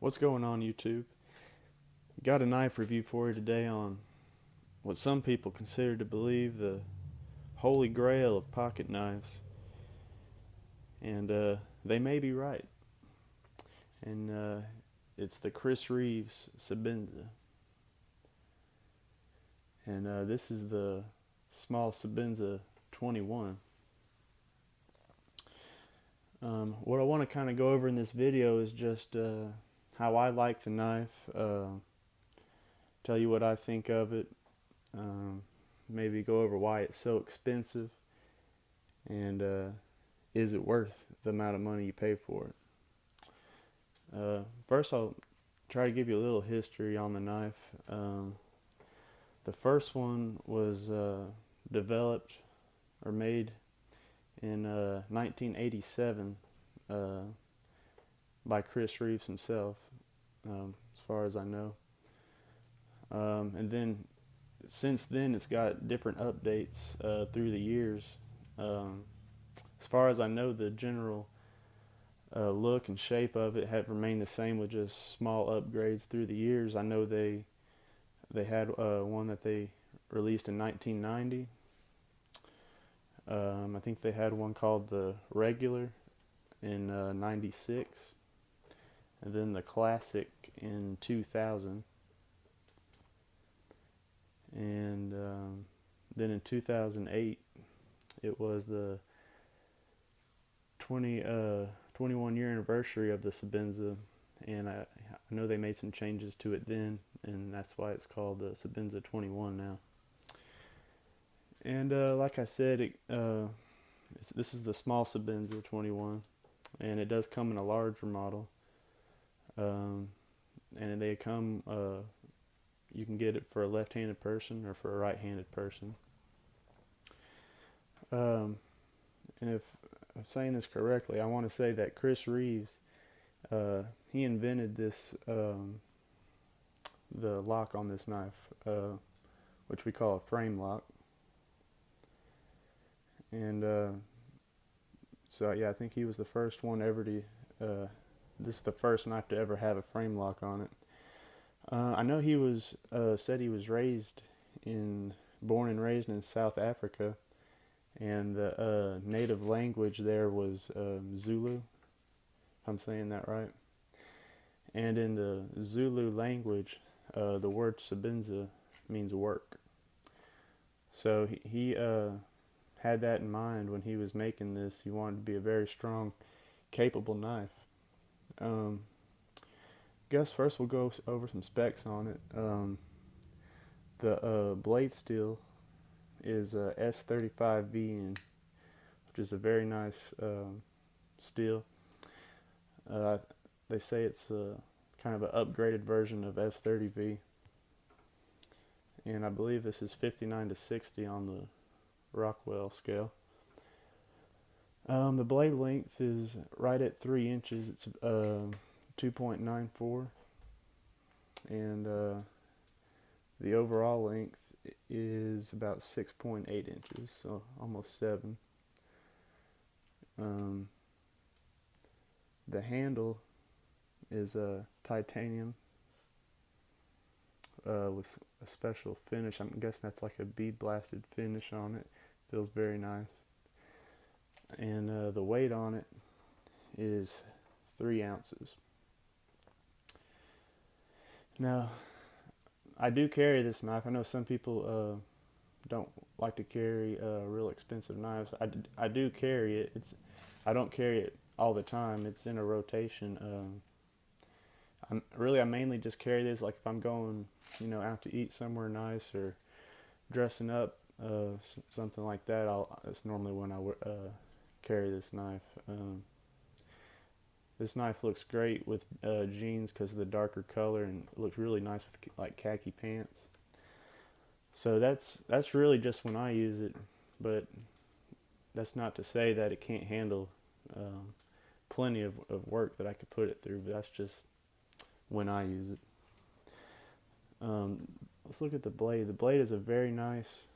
What's going on, YouTube? Got a knife review for you today on what some people consider to believe the holy grail of pocket knives, and they may be right. And it's the Chris Reeves sebenza, and this is the small sebenza 21. What I want to kind of go over in this video is just how I like the knife, tell you what I think of it, um, maybe go over why it's so expensive, and is it worth the amount of money you pay for it. First, I'll try to give you a little history on the knife. The first one was developed or made in 1987 by Chris Reeves himself, as far as I know. And then since then, it's got different updates through the years. As far as I know, the general look and shape of it have remained the same with just small upgrades through the years. I know they had one that they released in 1990. I think they had one called the Regular in 96, and then the Classic in 2000, and then in 2008 it was the 21 year anniversary of the sebenza, and I know they made some changes to it then, and that's why it's called the sebenza 21 now. And like I said, this is the small sebenza 21, and it does come in a larger model. And they come, you can get it for a left-handed person or for a right-handed person. And if I'm saying this correctly, I want to say that Chris Reeves, he invented this, the lock on this knife, which we call a frame lock. And so yeah, I think he was the first one ever to, this is the first knife to ever have a frame lock on it. I know he was, said he was born and raised in South Africa, and the native language there was Zulu, if I'm saying that right. And in the Zulu language, the word sebenza means work. So he had that in mind when he was making this. He wanted to be a very strong, capable knife. Guess first we'll go over some specs on it. The blade steel is S35VN, which is a very nice steel. They say it's kind of an upgraded version of S30V, and I believe this is 59 to 60 on the Rockwell scale. The blade length is right at 3 inches. It's 2.94, and the overall length is about 6.8 inches, so almost 7. The handle is titanium with a special finish. I'm guessing that's like a bead blasted finish on it. Feels very nice. And the weight on it is 3 ounces. Now, I do carry this knife. I know some people don't like to carry real expensive knives. I do carry it. I don't carry it all the time. It's in a rotation. I mainly just carry this like if I'm going, out to eat somewhere nice or dressing up, something like that. That's normally when I carry this knife. This knife looks great with jeans because of the darker color, and it looks really nice with like khaki pants. So that's really just when I use it, but that's not to say that it can't handle plenty of work that I could put it through, but that's just when I use it. Let's look at the blade. The blade is a very nice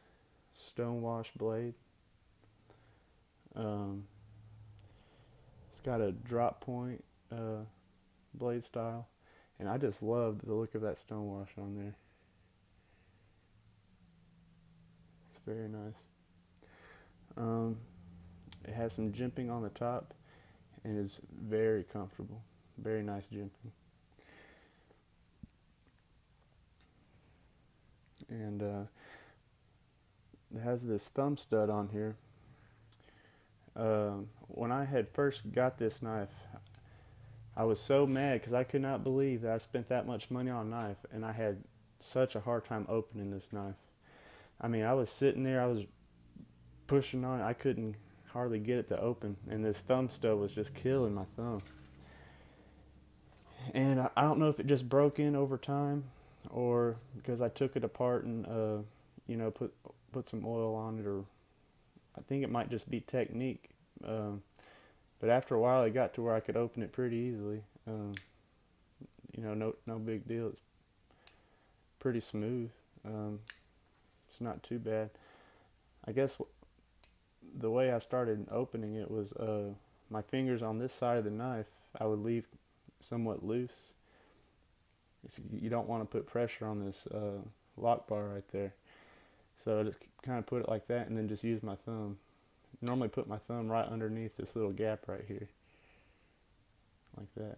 stonewash blade. It's got a drop point blade style, And I just love the look of that stonewash on there. It's very nice. Um, it has some jimping on the top and is very comfortable. Very nice jimping. And it has this thumb stud on here. When I had first got this knife, I was so mad because I could not believe that I spent that much money on a knife, and I had such a hard time opening this knife. I mean, I was sitting there, I was pushing on it, I couldn't hardly get it to open, and this thumb stud was just killing my thumb. And I don't know if it just broke in over time, or because I took it apart and put some oil on it, or I think it might just be technique. But after a while, it got to where I could open it pretty easily. No big deal. It's pretty smooth. It's not too bad. I guess the way I started opening it was my fingers on this side of the knife I would leave somewhat loose. You don't want to put pressure on this lock bar right there. So I just kind of put it like that and then just use my thumb. Normally put my thumb right underneath this little gap right here. Like that.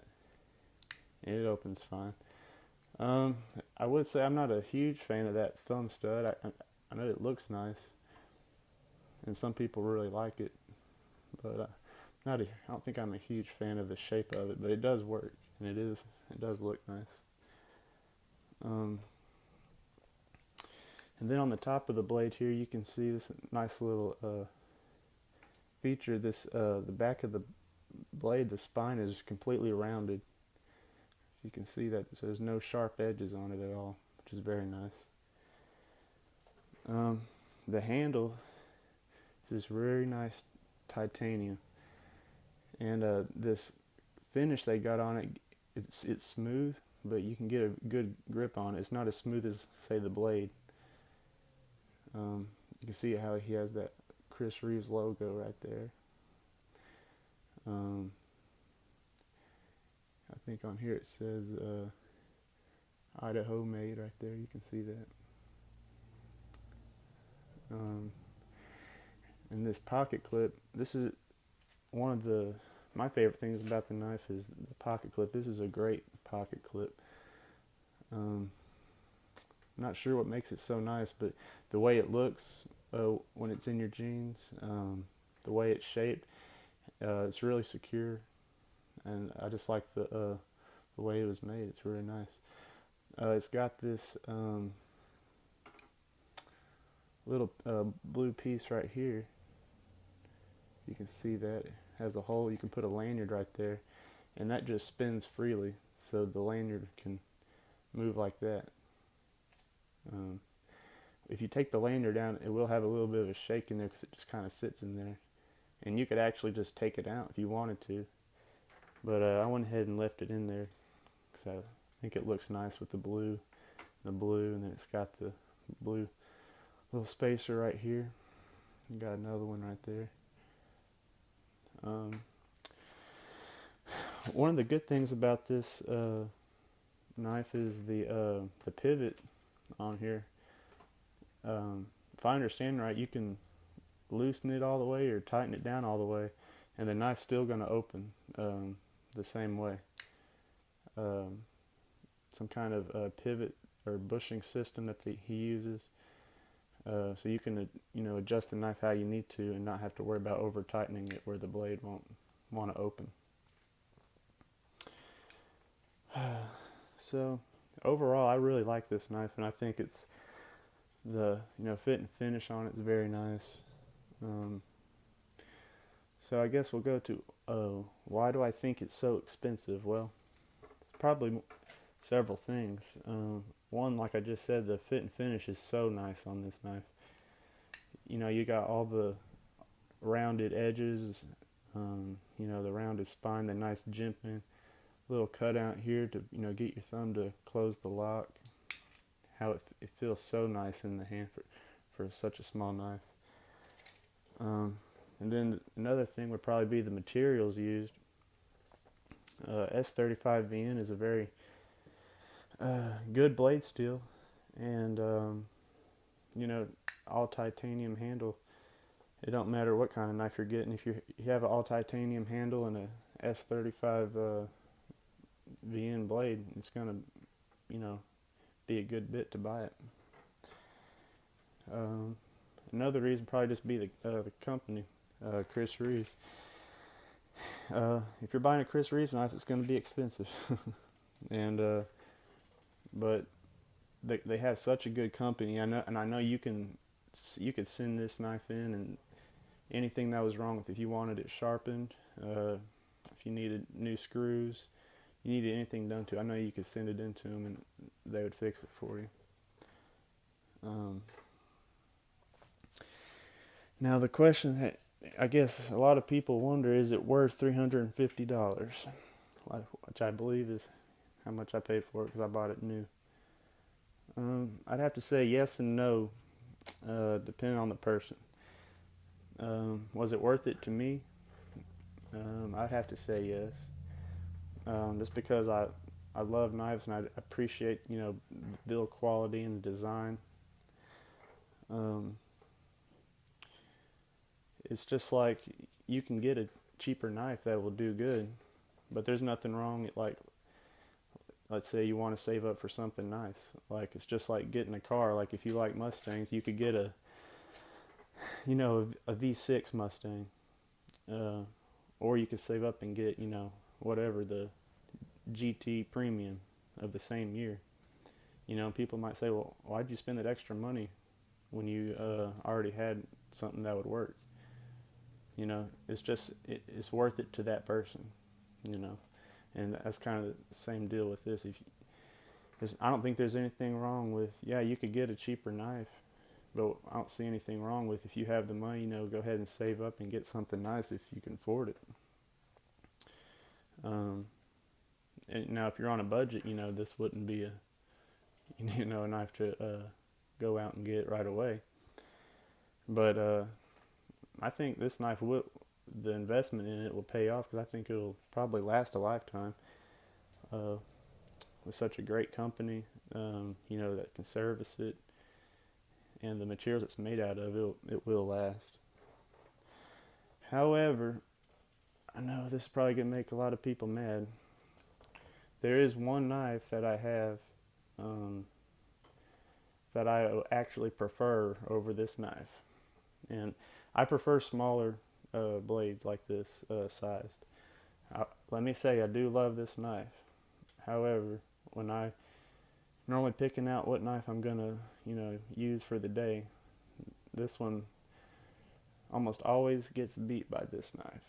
And it opens fine. I would say I'm not a huge fan of that thumb stud. I know it looks nice. And some people really like it. But I don't think I'm a huge fan of the shape of it. But it does work. And it does look nice. And then on the top of the blade here, you can see this nice little feature. The back of the blade, the spine is completely rounded. You can see that, so there's no sharp edges on it at all, which is very nice. The handle is this very nice titanium, and this finish they got on it, it's smooth, but you can get a good grip on it. It's not as smooth as, say, the blade. You can see how he has that Chris Reeves logo right there. I think on here it says Idaho made right there. You can see that. And this pocket clip, this is one of my favorite things about the knife is the pocket clip. This is a great pocket clip. I'm not sure what makes it so nice, but the way it looks when it's in your jeans, the way it's shaped, it's really secure, and I just like the way it was made. It's really nice. It's got this little blue piece right here. You can see that it has a hole. You can put a lanyard right there, and that just spins freely, so the lanyard can move like that. If you take the lanyard down, it will have a little bit of a shake in there because it just kind of sits in there, and you could actually just take it out if you wanted to, but I went ahead and left it in there because I think it looks nice with the blue, and then it's got the blue little spacer right here. You got another one right there. One of the good things about this knife is the pivot on here. If I understand right, you can loosen it all the way or tighten it down all the way, and the knife's still going to open the same way. Some kind of pivot or bushing system that he uses, so you can adjust the knife how you need to and not have to worry about over tightening it where the blade won't want to open. So overall, I really like this knife, and I think it's the fit and finish on it is very nice. So I guess we'll go to why do I think it's so expensive? Well, probably several things. One, like I just said, the fit and finish is so nice on this knife. You got all the rounded edges, the rounded spine, the nice jimping, little cutout here to get your thumb to close the lock. How it feels so nice in the hand for such a small knife. And then another thing would probably be the materials used. S35VN is a very Good blade steel, and you know, all titanium handle. It don't matter what kind of knife you're getting. If you have an all titanium handle and a S35 VN blade, it's gonna, you know, be a good bit to buy it. Um, Another reason probably just be the company, Chris Reeves. If you're buying a Chris Reeves knife, it's going to be expensive, and but they have such a good company. I know you could send this knife in, and anything that was wrong with it, if you wanted it sharpened, if you needed new screws, you needed anything done to it, I know you could send it into them and they would fix it for you. Um, Now the question that I guess a lot of people wonder, is it worth $350? Which I believe is how much I paid for it because I bought it new. I'd have to say yes and no, depending on the person. Was it worth it to me? I'd have to say yes. Just because I love knives and I appreciate, you know, the build quality and the design. Um, it's just like you can get a cheaper knife that will do good, but there's nothing wrong. Like, let's say you want to save up for something nice. Like, it's just like getting a car. Like, if you like Mustangs, you could get a V6 Mustang, uh, or you could save up and get, you know, whatever the GT Premium of the same year. You know, people might say, well, why'd you spend that extra money when you already had something that would work? You know, it's worth it to that person, you know. And that's kind of the same deal with this. I don't think there's anything wrong with, yeah, you could get a cheaper knife, but I don't see anything wrong with, if you have the money, you know, go ahead and save up and get something nice if you can afford it. And now if you're on a budget, you know, this wouldn't be a knife to go out and get right away. But I think this knife will, the investment in it will pay off, because I think it'll probably last a lifetime. Uh, with such a great company, you know, that can service it, and the materials it's made out of, it will last. However, I know this is probably gonna make a lot of people mad. There is one knife that I have, that I actually prefer over this knife, and I prefer smaller blades like this sized. Let me say, I do love this knife. However, when I normally picking out what knife I'm gonna, you know, use for the day, this one almost always gets beat by this knife.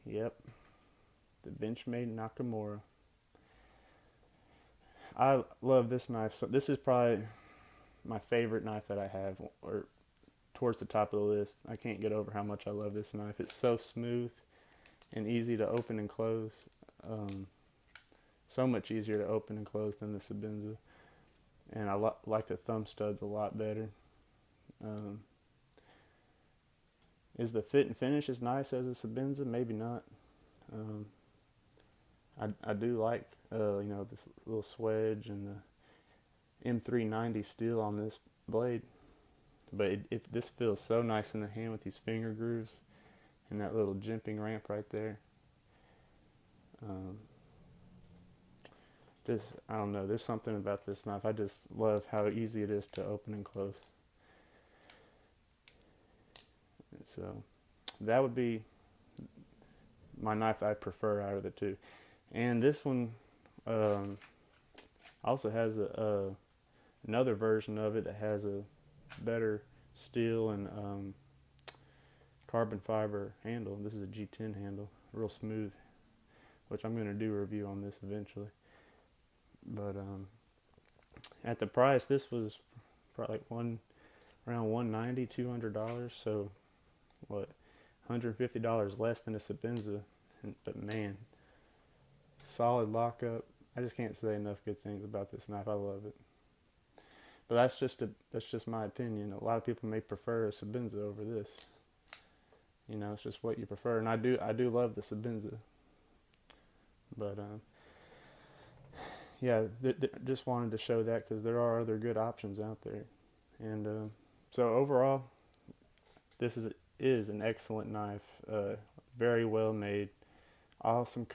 Yep, the Benchmade Nakamura. I love this knife. So this is probably my favorite knife that I have, or towards the top of the list. I can't get over how much I love this knife. It's so smooth and easy to open and close. So much easier to open and close than the sebenza. And I like the thumb studs a lot better. Is the fit and finish as nice as a sebenza? Maybe not. I do like you know, this little swedge and the M390 steel on this blade, but this feels so nice in the hand with these finger grooves and that little jimping ramp right there. Just, I don't know, there's something about this knife. I just love how easy it is to open and close. And so that would be my knife I prefer out of the two. And this one also has another version of it that has a better steel and carbon fiber handle. This is a G10 handle, real smooth, which I'm going to do a review on this eventually. But at the price, this was probably like around $190, $200. So what, $150 less than a sebenza. But man, solid lockup. I just can't say enough good things about this knife. I love it. But that's just my opinion. A lot of people may prefer a sebenza over this. You know, it's just what you prefer. And I do love the sebenza. But yeah, just wanted to show that because there are other good options out there. And so overall, this is an excellent knife. Very well made, awesome